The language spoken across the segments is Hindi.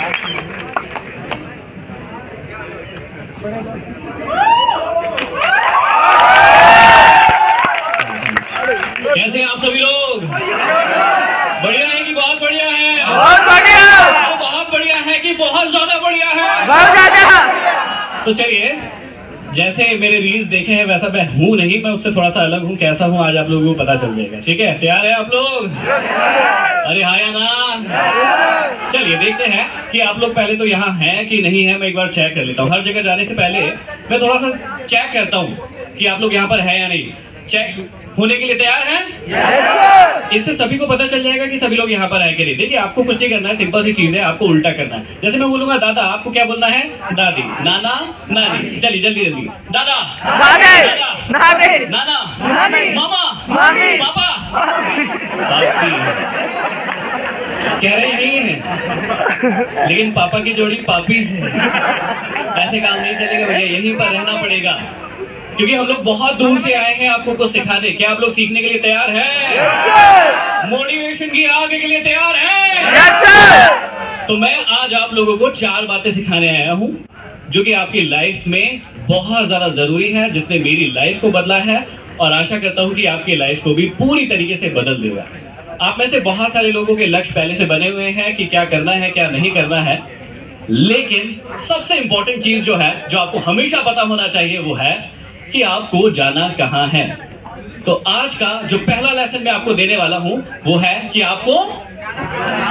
कैसे आप सभी लोग? बढ़िया है कि बहुत बढ़िया है? बहुत बढ़िया। बहुत बढ़िया है कि बहुत ज्यादा बढ़िया है? बहुत ज्यादा। तो चलिए, जैसे मेरे रील्स देखे हैं वैसा मैं हूँ नहीं, मैं उससे थोड़ा सा अलग हूँ। कैसा हूँ आज आप लोगों को पता चल जाएगा। ठीक है, तैयार है आप लोग? अरे हाँ या ना? चलिए देखते हैं कि आप लोग पहले तो यहाँ हैं कि नहीं है। मैं एक बार चेक कर लेता हूँ। हर जगह जाने से पहले मैं थोड़ा सा चेक करता हूँ कि आप लोग यहाँ पर है या नहीं। चेक होने के लिए तैयार हैं? Yes sir. इससे सभी को पता चल जाएगा कि सभी लोग यहाँ पर आए कि नहीं। देखिए, आपको कुछ नहीं करना है, सिंपल सी चीज है, आपको उल्टा करना है। जैसे मैं बोलूंगा दादा, आपको क्या बोलना है? दादी, नाना, नानी। चलिए जल्दी जल्दी। दादा, दादी, नानी, नाना, नानी, मामा, मामी, पापा, कह रहे नहीं है, लेकिन पापा की जोड़ी पापी से ऐसे काम नहीं चलेगा भैया, यहीं पर रहना पड़ेगा, क्योंकि हम लोग बहुत दूर से आए हैं आपको कुछ सिखाने। क्या आप लोग सीखने के लिए तैयार हैं? Yes sir. मोटिवेशन की आगे के लिए तैयार हैं? Yes sir. तो मैं आज आप लोगों को 4 बातें सिखाने आया हूँ जो कि आपकी लाइफ में बहुत ज्यादा जरूरी है, जिसने मेरी लाइफ को बदला है और आशा करता हूँ कि आपकी लाइफ को भी पूरी तरीके से बदल देगा। आप में से बहुत सारे लोगों के लक्ष्य पहले से बने हुए हैं कि क्या करना है क्या नहीं करना है, लेकिन सबसे इंपॉर्टेंट चीज जो है, जो आपको हमेशा पता होना चाहिए, वो है कि आपको जाना कहाँ है। तो आज का जो पहला लेसन मैं आपको देने वाला हूं वो है कि आपको,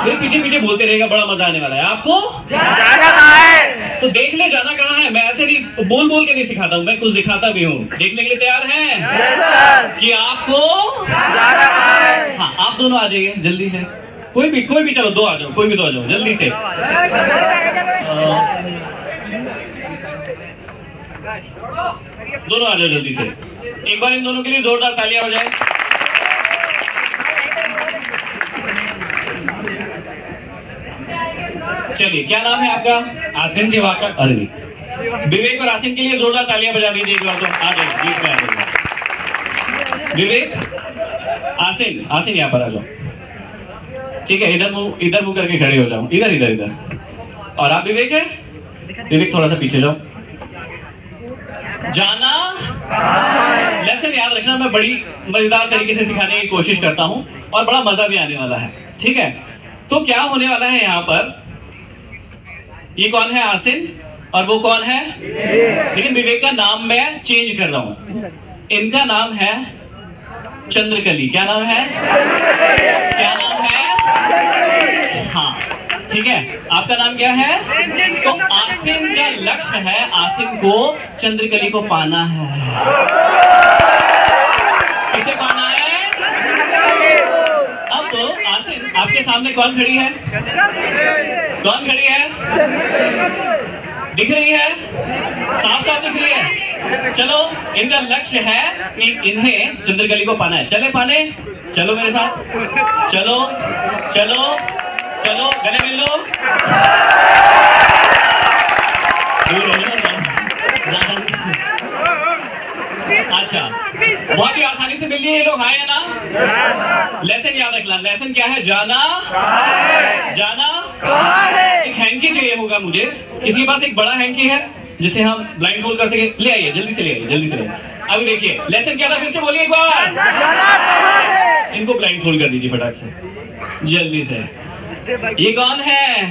मेरे पीछे पीछे बोलते रहेगा, बड़ा मजा आने वाला है। आपको जाना कहाँ है? तो देख ले जाना कहाँ है। मैं ऐसे नहीं बोल बोल के नहीं सिखाता हूँ, मैं कुछ दिखाता भी हूँ। देखने के लिए तैयार हैं? Yes sir. कि आपको जाना कहाँ है? हाँ, आप दोनों आ जाइए जल्दी से। कोई भी चलो, 2 आ जाओ, कोई भी 2 आ जाओ जल्दी से। दोनों आ जाओ जल्दी से। एक बार इन दोनों के लिए जोरदार तालियां हो जाए। चलिए, क्या नाम है आपका? आसिन दिवाकर। अरे नहीं, विवेक और आसिन के लिए जोरदार तालियां बजा दीजिए एक बार। तो आ जाइए, बीच में आ जाइए। विवेक, आसिन, आसिन यहाँ पर आ जाओ। ठीक है, इधर मुंह करके खड़े हो जाओ। इधर इधर इधर। और आप विवेक है? विवेक थोड़ा सा पीछे जाओ। जाना लेसन याद रखना, मैं बड़ी मजेदार तरीके से सिखाने की कोशिश करता हूं और बड़ा मजा भी आने वाला है। ठीक है, तो क्या होने वाला है यहाँ पर? ये कौन है? आसिन। और वो कौन है? लेकिन विवेक का नाम मैं चेंज कर रहा हूं। इनका नाम है चंद्रकली। क्या नाम है? क्या नाम है? हाँ, ठीक है। आपका नाम क्या है? तो आसिन का लक्ष्य है, आसिन को चंद्रकली को पाना है। किसे पाना है? अब तो आसिन, आपके सामने कौन खड़ी है? कौन खड़ी है? दिख रही है? साफ साफ दिख रही है। चलो, इनका लक्ष्य है कि इन्हें चंद्रकली को पाना है। चले पाने? चलो मेरे साथ, चलो चलो चलो, गले मिल लो। अच्छा, बहुत ही आसानी से मिल लिए ये लोग, हाँ या ना? लेसन याद रखना। लेसन क्या है? जाना। जाना एक हैंकी चाहिए होगा मुझे। किसी के पास एक बड़ा हैंकी है जिसे हम ब्लाइंड फोल्ड कर सके? ले आइए, जल्दी से ले आइए, जल्दी से ले आइए। अभी देखिए, लेसन क्या था? फिर से बोलिए एक बार। इनको ब्लाइंड फोल्ड कर दीजिए फटाक से, जल्दी से। ये कौन है?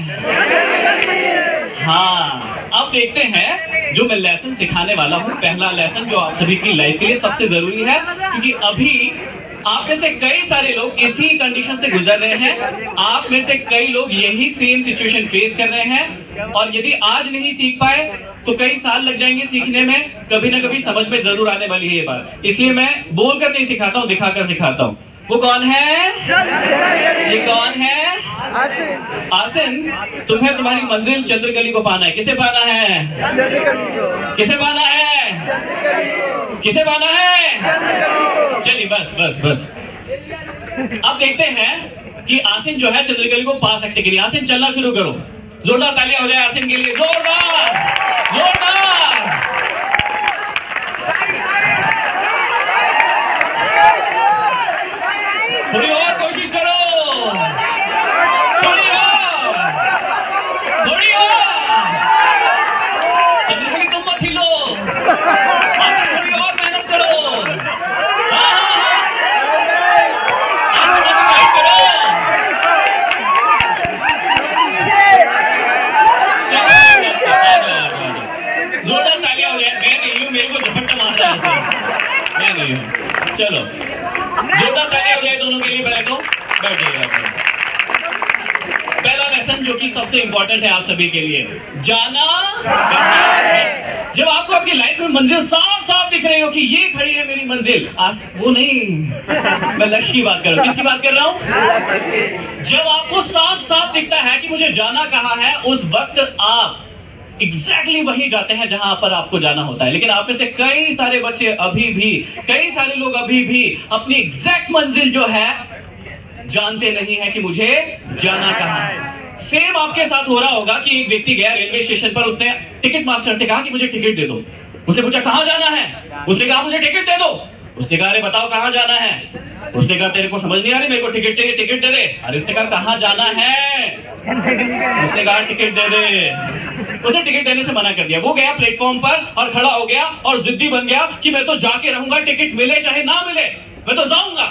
हाँ, अब देखते हैं जो मैं लेसन सिखाने वाला हूँ। पहला लेसन जो आप सभी की लाइफ के लिए सबसे जरूरी है, क्योंकि अभी आप में से कई सारे लोग इसी कंडीशन से गुजर रहे हैं। आप में से कई लोग यही सेम सिचुएशन फेस कर रहे हैं, और यदि आज नहीं सीख पाए तो कई साल लग जाएंगे सीखने में। कभी ना कभी समझ में जरूर आने वाली है ये बात। इसलिए मैं बोलकर नहीं सिखाता हूँ, दिखाकर सिखाता हूँ। वो कौन है? ये कौन है? आसिन। आसिन, तुम्हें तुम्हारी मंजिल चंद्रकली को पाना है। किसे पाना है? किसे पाना है? किसे पाना है? चलिए बस बस बस। अब देखते हैं कि आसिन जो है चंद्रकली को पा सकते कि नहीं। आसिन, चलना शुरू करो। जोरदार तालियां हो जाए आसिन के लिए, जोरदार जोरदार। थोड़ी और कोशिश करो, थोड़ी और जो कि सबसे इंपॉर्टेंट है आप सभी के लिए, जाना कहाँ है। जब आपको आपकी लाइफ में मंजिल साफ साफ दिख रही हो कि ये खड़ी है मेरी मंजिल, वो नहीं, मैं लक्ष्य की बात कर रहा हूँ। किसकी बात कर रहा हूँ? जब आपको साफ साफ दिखता है कि मुझे जाना कहाँ है, उस वक्त आप एग्जैक्टली वहीं जाते हैं जहां पर आपको जाना होता है। लेकिन आप में से कई सारे बच्चे अभी भी, कई सारे लोग अभी भी अपनी एग्जैक्ट मंजिल जो है जानते नहीं है कि मुझे जाना कहां है। सेम आपके साथ हो रहा होगा कि एक व्यक्ति गया रेलवे स्टेशन पर, उसने टिकट मास्टर से कहा कि मुझे टिकट दे दो। उसने पूछा कहां जाना है? उसने कहा मुझे टिकट दे दो। उसने कहा अरे बताओ कहां जाना है? उसने कहा तेरे को समझ नहीं आ रही, मेरे को टिकट चाहिए, टिकट दे दे। अरे उसने कहा कहां जाना है? उसने कहा टिकट दे दे। उसने टिकट देने से मना कर दिया। वो गया प्लेटफॉर्म पर और खड़ा हो गया और जिद्दी बन गया कि मैं तो जाके रहूंगा, टिकट मिले चाहे ना मिले, मैं तो जाऊंगा,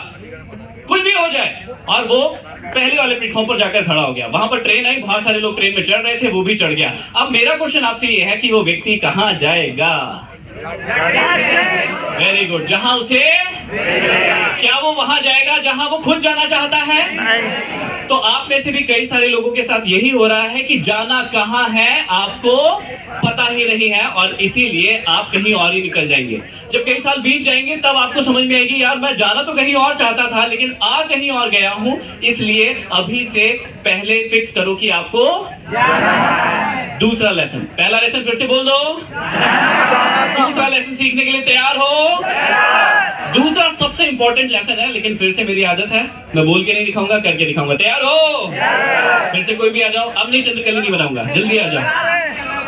कुछ भी हो जाए। और वो पहले वाले प्लेटफॉर्म पर जाकर खड़ा हो गया। वहां पर ट्रेन आई, बहुत सारे लोग ट्रेन में चढ़ रहे थे, वो भी चढ़ गया। अब मेरा क्वेश्चन आपसे ये है कि वो व्यक्ति कहां जाएगा? वेरी गुड, जहां उसे, क्या वो वहां जाएगा जहां वो खुद जाना चाहता है? तो आप में से भी कई सारे लोगों के साथ यही हो रहा है कि जाना कहां है आपको पता ही नहीं है, और इसीलिए आप कहीं और ही निकल जाएंगे। जब कई साल बीत जाएंगे तब आपको समझ में आएगी यार मैं जाना तो कहीं और चाहता था लेकिन आ कहीं और गया हूं। इसलिए अभी से पहले फिक्स करो कि आपको जाना है। दूसरा लेसन, पहला लेसन फिर से बोल दो, दूसरा लेसन सीखने के लिए तैयार हो? दूसरा सबसे इंपॉर्टेंट लेसन है, लेकिन फिर से मेरी आदत है मैं बोल के नहीं दिखाऊंगा, करके दिखाऊंगा। तैयार हो? फिर से कोई भी आ जाओ। अब नहीं चंद्रकली नहीं बनाऊंगा, जल्दी आ जाओ।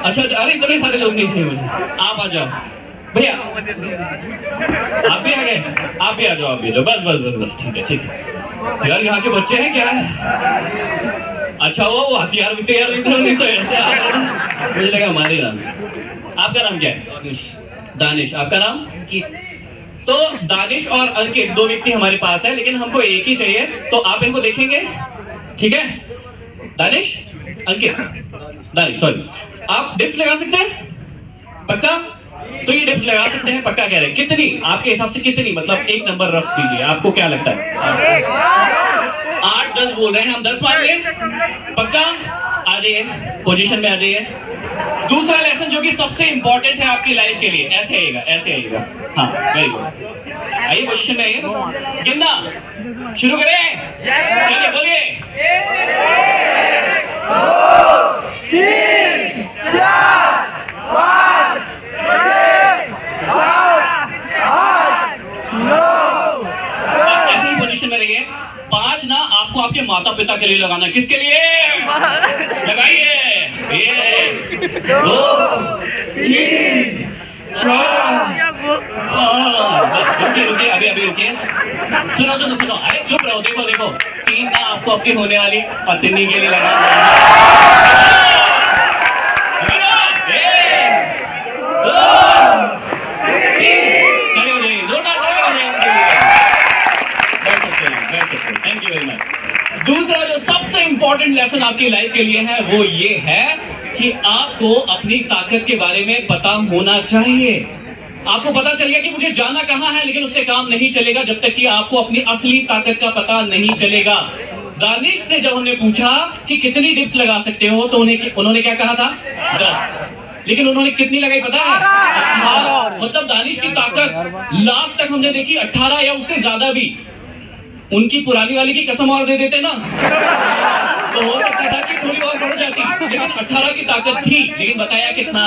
अच्छा, अरे इतने सारे लोग नहीं चाहिए मुझे, आप आ जाओ भैया, आप भी आ गए, आप भी आ जाओ, आप भी आ जाओ। बस बस बस बस, ठीक है ठीक है। यार यहाँ के बच्चे हैं क्या है? अच्छा वो हथियार भी तैयार नहीं तो ऐसे मुझे लगा हमारे नाम। आपका नाम क्या है? दानिश। आपका नाम? तो दानिश और अंकित दो व्यक्ति हमारे पास है, लेकिन हमको एक ही चाहिए, तो आप इनको देखेंगे, ठीक है? दानिश, अंकित, दानिश, सॉरी, आप डिप्स लगा सकते हैं? पक्का? तो ये डिप्स लगा सकते हैं, पक्का कह रहे हैं। कितनी आपके हिसाब से कितनी, मतलब एक नंबर रफ दीजिए, आपको क्या लगता है? 8-10 बोल रहे हैं, हम 10 मान लें? पक्का? आ जाइए, पोजीशन में आ जाइए। दूसरा लेसन जो कि सबसे इंपॉर्टेंट है आपकी लाइफ के लिए, ऐसे आइएगा, ऐसे आइएगा। हाँ, वेरी गुड, आइए पोजीशन में आइए। गिनना शुरू करें? चलिए बोलिए। 1, 2, 3, 4, 5, 6, 7, 8, 9। ऐसे ही पोजीशन में रहिए। 5 ना आपको आपके माता पिता के लिए लगाना। किसके लिए लगाइए? 1, 2, 3, 4, 5। रुकिए, अभी रुकिए। सुनो, अरे चुप रहो। देखो 3 ना आपको अपनी होने वाली पत्नी के लिए लगाना। Thank you very much. दूसरा जो सबसे इंपॉर्टेंट लेसन आपकी लाइफ के लिए है वो ये है कि आपको अपनी ताकत के बारे में पता होना चाहिए। आपको पता चल गया कि मुझे जाना कहां है, लेकिन उससे काम नहीं चलेगा जब तक कि आपको अपनी असली ताकत का पता नहीं चलेगा। दानिश से जब हमने पूछा कि कितनी डिप्स लगा सकते हो, तो उन्होंने क्या कहा था? 10। लेकिन उन्होंने कितनी लगाई पता है? 18। मतलब दानिश की ताकत लास्ट तक हमने देखी 18 या उससे ज्यादा भी। उनकी पुरानी वाली की कसम और दे देते ना तो हो सकता था कि थोड़ी और बढ़ जाती, लेकिन 18 की ताकत थी, लेकिन बताया कितना।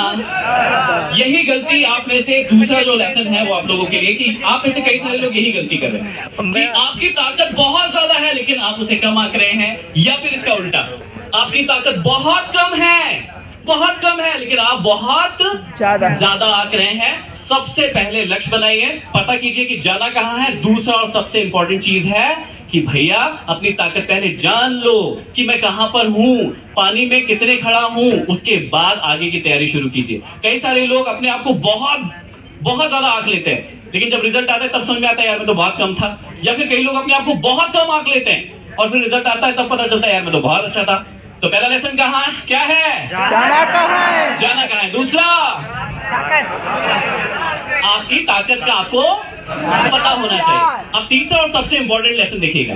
यही गलती आप में से, दूसरा जो लेसन है वो आप लोगों के लिए, कि आप में से कई सारे लोग यही गलती कर रहे हैं कि आपकी ताकत बहुत ज्यादा है लेकिन आप उसे कम आंक रहे हैं, या फिर इसका उल्टा, आपकी ताकत बहुत कम है लेकिन आप बहुत ज्यादा आंक रहे हैं। सबसे पहले लक्ष्य बनाइए, पता कीजिए कि जाना कहां है। दूसरा और सबसे इंपॉर्टेंट चीज है कि भैया अपनी ताकत पहले जान लो कि मैं कहां पर हूं, पानी में कितने खड़ा हूं, उसके बाद आगे की तैयारी शुरू कीजिए। कई सारे लोग अपने आप को बहुत ज्यादा आंक लेते हैं, लेकिन जब रिजल्ट आता है तब समझ में आता है यार मैं तो बहुत कम था। या फिर कई लोग अपने आप को बहुत कम आंक लेते हैं और फिर रिजल्ट आता है तब पता चलता है यार मैं तो बहुत अच्छा था। तो पहला लेसन क्या है? जाना कहां है। दूसरा, आपकी ताकत का आपको पता होना चाहिए। अब तीसरा और सबसे इंपॉर्टेंट लेसन देखिएगा,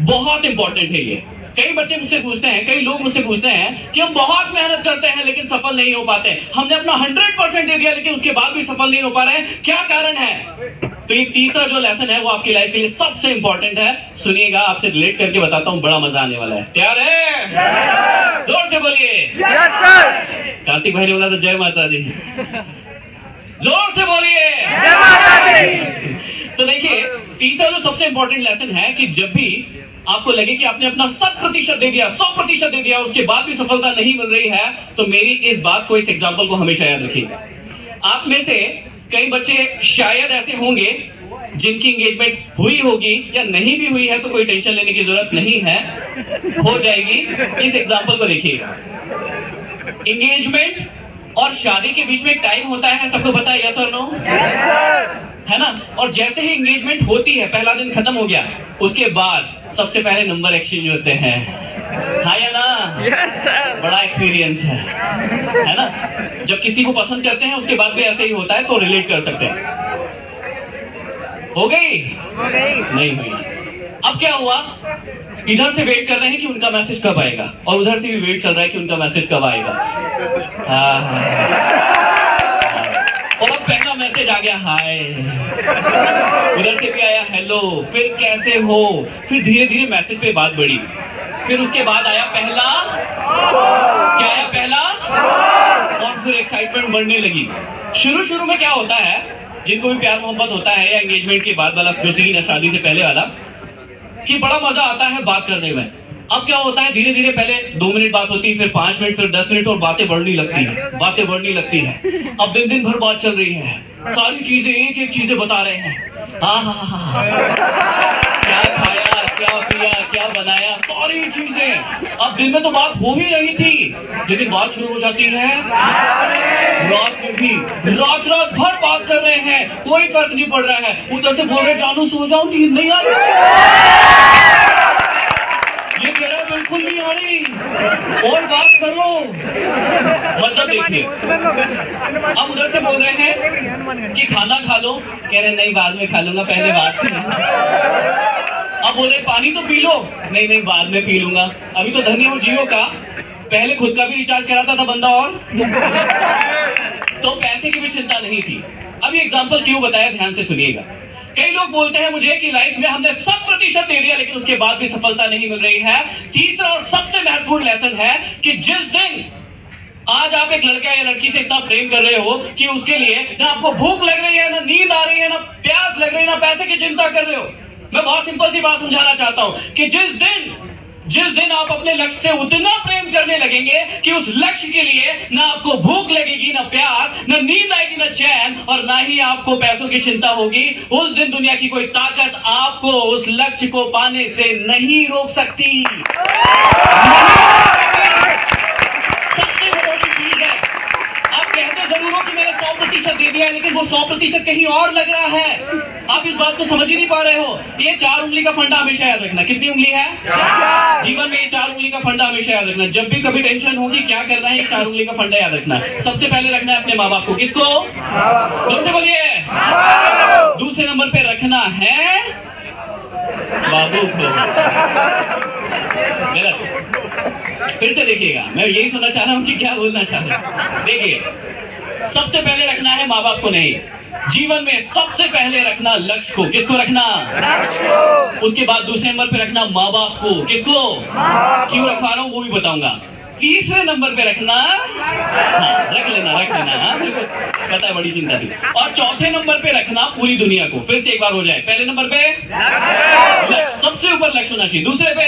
बहुत इंपॉर्टेंट है ये। कई बच्चे मुझसे पूछते हैं, कई लोग मुझसे पूछते हैं कि हम बहुत मेहनत करते हैं लेकिन सफल नहीं हो पाते, हमने अपना 100% दे दिया लेकिन उसके बाद भी सफल नहीं हो पा रहे हैं, क्या कारण है? तो ये तीसरा जो लेसन है वो आपकी लाइफ के लिए सबसे इंपॉर्टेंट है। सुनिएगा, आपसे रिलेट करके बताता हूं, बड़ा मजा आने वाला है। तैयार है? जोर से बोलिए। Yes sir. कार्तिक भाई ने बोला तो जय माता दी। जोर से बोलिए। जय माता दी। तो देखिए, तीसरा जो सबसे इंपॉर्टेंट लेसन है कि जब भी आपको लगे कि आपने अपना 100% दे दिया, 100% दे दिया, उसके बाद भी सफलता नहीं मिल रही है, तो मेरी इस बात को, इस एग्जाम्पल को हमेशा याद रखिएगा। आप में से कई बच्चे शायद ऐसे होंगे जिनकी एंगेजमेंट हुई होगी या नहीं भी हुई है, तो कोई टेंशन लेने की जरूरत नहीं है, हो जाएगी। इस एग्जाम्पल को देखिएगा। एंगेजमेंट और शादी के बीच में एक टाइम होता है, सबको पता है, यस और नो? Yes sir. है ना? और जैसे ही एंगेजमेंट होती है, पहला दिन खत्म हो गया, उसके बाद सबसे पहले नंबर एक्सचेंज होते हैं, हाँ या ना? Yes sir. बड़ा एक्सपीरियंस है ना? जब किसी को पसंद करते हैं उसके बाद भी ऐसे ही होता है, तो रिलेट कर सकते हैं। हो गई? नहीं हुई। अब क्या हुआ? इधर से वेट कर रहे हैं कि उनका मैसेज कब आएगा, और उधर से भी वेट चल रहा है कि उनका मैसेज कब आएगा। और अब पहला मैसेज आ गया, हाय। उधर से भी आया, हेलो, फिर कैसे हो, फिर धीरे धीरे मैसेज पे बात बढ़ी, फिर उसके बाद आया पहला, क्या आया? पहला, और फिर एक्साइटमेंट बढ़ने लगी। शुरू शुरू में क्या होता है, जिनको भी प्यार मोहब्बत होता है या एंगेजमेंट के बाद वाला जो सीन है, शादी से पहले वाला, कि बड़ा मजा आता है बात करने में। अब क्या होता है, धीरे धीरे पहले 2 मिनट बात होती है, फिर 5 मिनट, फिर 10 मिनट, और बातें बढ़ने लगती है, बातें बढ़ने लगती है। अब दिन दिन भर बात चल रही है, सारी चीजें एक एक चीजें बता रहे हैं। हाँ, क्या खाया, क्या पिया, क्या बनाया, सारी चीजें। अब दिन में तो बात हो ही रही थी, लेकिन बात शुरू हो जाती है रात में भी, रात भर बात कर रहे हैं, कोई फर्क नहीं पड़ रहा है। उधर से बोल रहे, जानू सो जाओ, नींद नहीं आ रही, ये कह रहा बिल्कुल नहीं आ रही, और बात करो। मतलब देखिए, अब उधर से बोल रहे हैं कि खाना खा लो, कह रहे नहीं बाद में खा लूंगा, पहले बात करें। अब बोल रहे पानी तो पी लो, नहीं बाद में पी लूंगा, अभी तो धनी हो जियो का, पहले खुद का भी रिचार्ज कराता था बंदा, और तो पैसे की भी चिंता नहीं थी। अब ये एग्जाम्पल क्यों बताया, ध्यान से सुनिएगा। कई लोग बोलते हैं मुझे कि लाइफ में हमने 100% दे दिया लेकिन उसके बाद भी सफलता नहीं मिल रही है। तीसरा और सबसे महत्वपूर्ण लेसन है कि जिस दिन आज आप एक लड़का या लड़की से इतना प्रेम कर रहे हो कि उसके लिए ना आपको भूख लग रही है, ना नींद आ रही है, ना प्यास लग रही है, ना पैसे की चिंता कर रहे हो, मैं बहुत सिंपल सी बात समझाना चाहता हूं कि जिस दिन आप अपने लक्ष्य से उतना प्रेम करने लगेंगे कि उस लक्ष्य के लिए ना आपको भूख लगेगी, ना प्यास, ना नींद आएगी, ना चैन, और ना ही आपको पैसों की चिंता होगी, उस दिन दुनिया की कोई ताकत आपको उस लक्ष्य को पाने से नहीं रोक सकती। सबसे बड़ी चीज है, आप कहते जरूर हो कि मैंने 100% दे दिया है, लेकिन वो 100% कहीं और लग रहा है। आप इस बात को समझ ही नहीं पा रहे हो। ये 4 उंगली का फंडा हमेशा याद रखना। कितनी उंगली है? जीवन में ये 4 उंगली का फंडा हमेशा याद रखना। जब भी कभी टेंशन होगी क्या करना है, ये 4 उंगली का फंडा याद रखना। सबसे पहले रखना है अपने माँ बाप को। किसको? जोर से बोलिए। दूसरे नंबर पे रखना है बाबू को। गलत, फिर से देखिएगा, मैं यही सुनना चाह रहा हूं कि क्या बोलना चाह रहे हैं। देखिए, सबसे पहले रखना है माँ बाप को नहीं, जीवन में सबसे पहले रखना लक्ष्य को। किसको रखना? लक्ष्य को। उसके बाद दूसरे नंबर पे रखना माँ बाप को। किसको? क्यों रखवा रहा हूँ वो भी बताऊंगा। तीसरे नंबर पे रखना, हाँ रख लेना हाँ, बिल्कुल पता है, बड़ी चिंता थी। और चौथे नंबर पे रखना पूरी दुनिया को। फिर से एक बार हो जाए, पहले नंबर पे लक्ष्य, सबसे ऊपर लक्ष्य होना चाहिए। दूसरे पे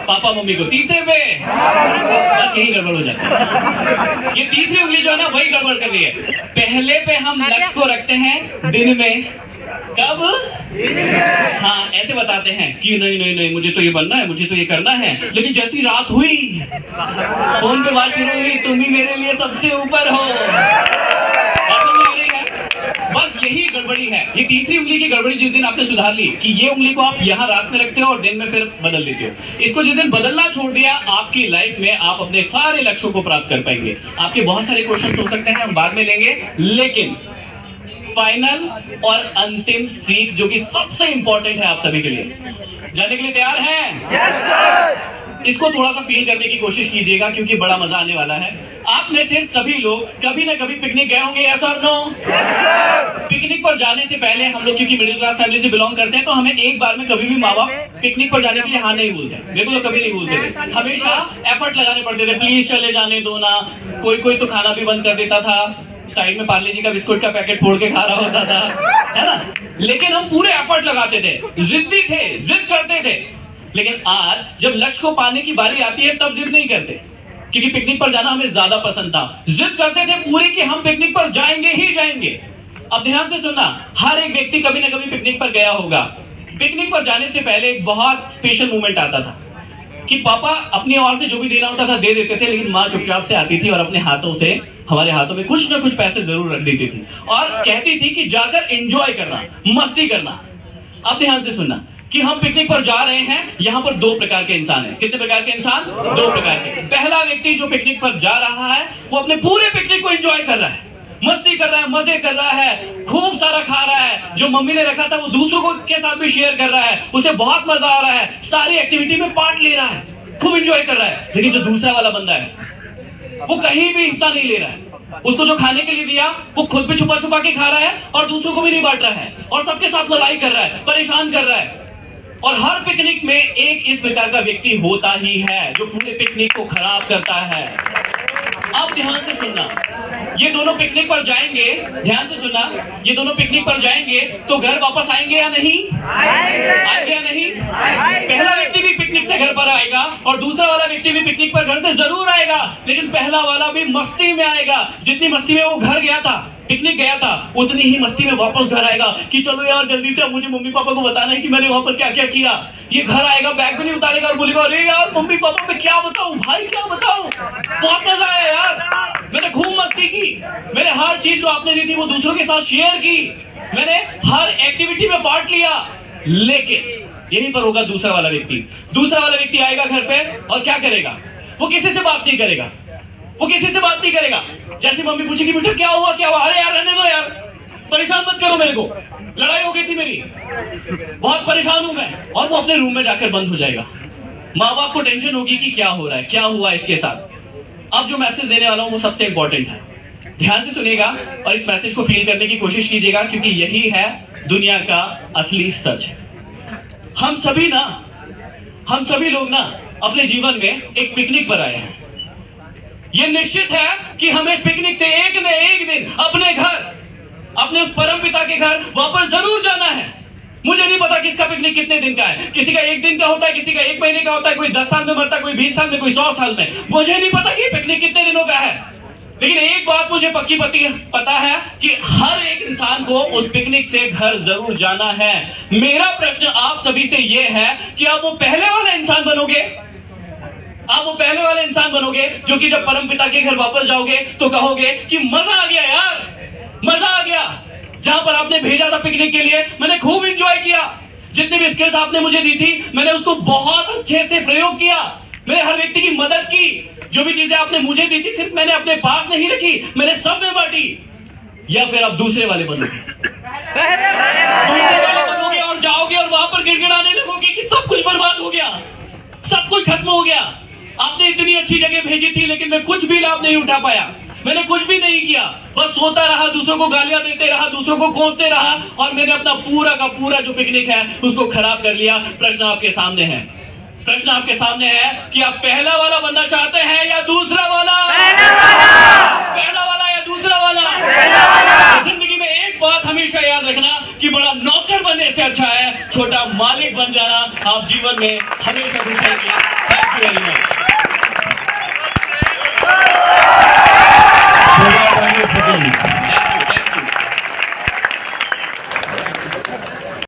पापा मम्मी को। तीसरे पे बस यही गड़बड़ हो जाती है। ये तीसरी उंगली जो है ना वही गड़बड़ कर रही है। पहले पे हम लक्ष्य को रखते हैं दिन में, कब? हाँ ऐसे बताते हैं कि नहीं मुझे तो ये बनना है, मुझे तो ये करना है, लेकिन जैसी रात हुई फोन पे बात शुरू हुई, तुम ही मेरे लिए सबसे ऊपर हो। बस यही गड़बड़ी है। ये तीसरी उंगली की गड़बड़ी जिस दिन आपने सुधार ली कि ये उंगली को आप यहाँ रात में रखते हो और दिन में फिर बदल देते हो, इसको जिस दिन बदलना छोड़ दिया, आपकी लाइफ में आप अपने सारे लक्ष्यों को प्राप्त कर पाएंगे। आपके बहुत सारे क्वेश्चन हो सकते हैं, हम बाद में लेंगे, लेकिन फाइनल और अंतिम सीख जो कि सबसे इंपॉर्टेंट है आप सभी के लिए। जानने के लिए तैयार हैं? Yes sir. इसको थोड़ा सा फील करने की कोशिश कीजिएगा क्योंकि बड़ा मजा आने वाला है। आप में से सभी लोग कभी ना कभी पिकनिक गए होंगे, यस और नो? Yes sir. पिकनिक पर जाने से पहले हम लोग क्योंकि मिडिल क्लास फैमिली से बिलोंग करते हैं तो हमें एक बार में कभी भी माँ बाप पिकनिक पर जाने के लिए हाँ नहीं बोलते। मेरे को तो कभी नहीं बोलते थे, हमेशा एफर्ट लगाने पड़ते थे, प्लीज चले जाने दो ना। कोई कोई तो खाना भी बंद कर देता था, साइड में पार्ले जी का बिस्कुट का पैकेट फोड़ के खा रहा होता था, है ना। लेकिन हम पूरे एफर्ट लगाते थे, जिद्दी थे, जिद करते थे। लेकिन आज जब लक्ष्य को पाने की बारी आती है तब जिद नहीं करते, क्योंकि पिकनिक पर जाना हमें ज्यादा पसंद था। जिद करते थे पूरी कि हम पिकनिक पर जाएंगे ही जाएंगे। अब ध्यान से सुनना, हर एक व्यक्ति कभी ना कभी पिकनिक पर गया होगा। पिकनिक पर जाने से पहले एक बहुत स्पेशल मोमेंट आता था कि पापा अपनी ओर से जो भी देना होता था दे देते थे, लेकिन माँ चुपचाप से आती थी और अपने हाथों से हमारे हाथों में कुछ ना कुछ पैसे जरूर रख देती थी और कहती थी कि जाकर एंजॉय करना, मस्ती करना। अब ध्यान से सुनना कि हम पिकनिक पर जा रहे हैं, यहां पर दो प्रकार के इंसान हैं। कितने प्रकार के इंसान? दो प्रकार के। पहला व्यक्ति जो पिकनिक पर जा रहा है वो अपने पूरे पिकनिक को एंजॉय कर रहा है, मस्ती कर रहा है, मजे कर रहा है, खूब सारा खा रहा है। जो मम्मी ने रखा था वो दूसरों को के साथ भी शेयर कर रहा है, उसे बहुत मजा आ रहा है, सारी एक्टिविटी में पार्ट ले रहा है, खूब एंजॉय कर रहा है। लेकिन जो दूसरा वाला बंदा है वो कहीं भी हिस्सा नहीं ले रहा है। उसको जो खाने के लिए दिया वो खुद भी छुपा छुपा के खा रहा है और दूसरों को भी नहीं बांट रहा है और सबके साथ लड़ाई कर रहा है, परेशान कर रहा है। और हर पिकनिक में एक इस प्रकार का व्यक्ति होता ही है जो पूरे पिकनिक को खराब करता है। अब ध्यान से सुनना, ये दोनों पिकनिक पर जाएंगे, ध्यान से सुनना, ये दोनों पिकनिक पर जाएंगे तो घर वापस आएंगे या नहीं? आएंगे या नहीं? पहला व्यक्ति भी पिकनिक से घर पर आएगा और दूसरा वाला व्यक्ति भी पिकनिक पर घर से जरूर आएगा, लेकिन पहला वाला भी मस्ती में आएगा। जितनी मस्ती में वो घर गया था, पिकनिक गया था, उतनी ही मस्ती में वापस घर आएगा कि चलो यार जल्दी से मुझे मम्मी पापा को बताना है कि मैंने वहां पर क्या क्या किया। ये घर आएगा, बैग भी नहीं उतारेगा और बोलेगा अरे यार मम्मी पापा मैं क्या बताऊं, भाई क्या बताऊं, बहुत मजा आया यार, मैंने खूब मस्ती की, मैंने हर चीज जो आपने दी थी वो दूसरों के साथ शेयर की, मैंने हर एक्टिविटी में पार्ट लिया। लेकिन यहीं पर होगा दूसरा वाला व्यक्ति। दूसरा वाला व्यक्ति आएगा घर पे और क्या करेगा? वो किसी से बात नहीं करेगा, वो किसी से बात नहीं करेगा। जैसे मम्मी पूछेगी बेटा क्या हुआ क्या हुआ, अरे यार रहने दो यार, परेशान मत करो मेरे को, लड़ाई हो गई थी मेरी, बहुत परेशान हूं मैं, और वो अपने रूम में जाकर बंद हो जाएगा। माँ बाप को टेंशन होगी कि क्या हो रहा है, क्या हुआ इसके साथ। अब जो मैसेज देने वाला हूं वो सबसे इंपॉर्टेंट है, ध्यान से सुनिएगा और इस मैसेज को फील करने की कोशिश कीजिएगा, क्योंकि यही है दुनिया का असली सच। हम सभी लोग ना अपने जीवन में एक पिकनिक पर आए हैं। यह निश्चित है कि हमें इस पिकनिक से एक न एक दिन अपने घर, अपने उस परम पिता के घर वापस जरूर जाना है। मुझे नहीं पता किसका पिकनिक कितने दिन का है, किसी का 1 दिन का होता है, किसी का 1 महीने का होता है, कोई 10 साल में मरता है, कोई 20 साल में, कोई 100 साल में। मुझे नहीं पता कि पिकनिक कितने दिनों का है, लेकिन एक बात मुझे पक्की पता है कि हर एक इंसान को उस पिकनिक से घर जरूर जाना है। मेरा प्रश्न आप सभी से यह है कि आप वो पहले वाला इंसान बनोगे, आप वो पहले वाले इंसान बनोगे जो कि जब परम पिता के घर वापस जाओगे तो कहोगे कि मजा आ गया यार, मजा आ गया, जहां पर आपने भेजा था पिकनिक के लिए मैंने खूब एंजॉय किया, जितनी भी स्किल्स आपने मुझे दी थी मैंने उसको बहुत अच्छे से प्रयोग किया, मैंने हर व्यक्ति की मदद की, जो भी चीजें आपने मुझे दी थी सिर्फ मैंने अपने पास नहीं रखी, मैंने सब में बांटी। या फिर आप दूसरे वाले बनोगे, और जाओगे और वहां पर गिड़गिड़ाने लगोगे कि सब कुछ बर्बाद हो गया, सब कुछ खत्म हो गया, आपने इतनी अच्छी जगह भेजी थी लेकिन मैं कुछ भी लाभ नहीं उठा पाया, मैंने कुछ भी नहीं किया, बस सोता रहा, दूसरों को गालियां देते रहा, दूसरों को कोसते रहा और मैंने अपना पूरा का पूरा जो पिकनिक है उसको खराब कर लिया। प्रश्न आपके सामने है, प्रश्न आपके सामने है कि आप पहला वाला बनना चाहते हैं या दूसरा वाला? पहला वाला या दूसरा वाला? जिंदगी में एक बात हमेशा याद रखना कि बड़ा नौकर बनने से अच्छा है छोटा मालिक बन जाना। आप जीवन में हमेशा सीखेंगे। Thank you very much.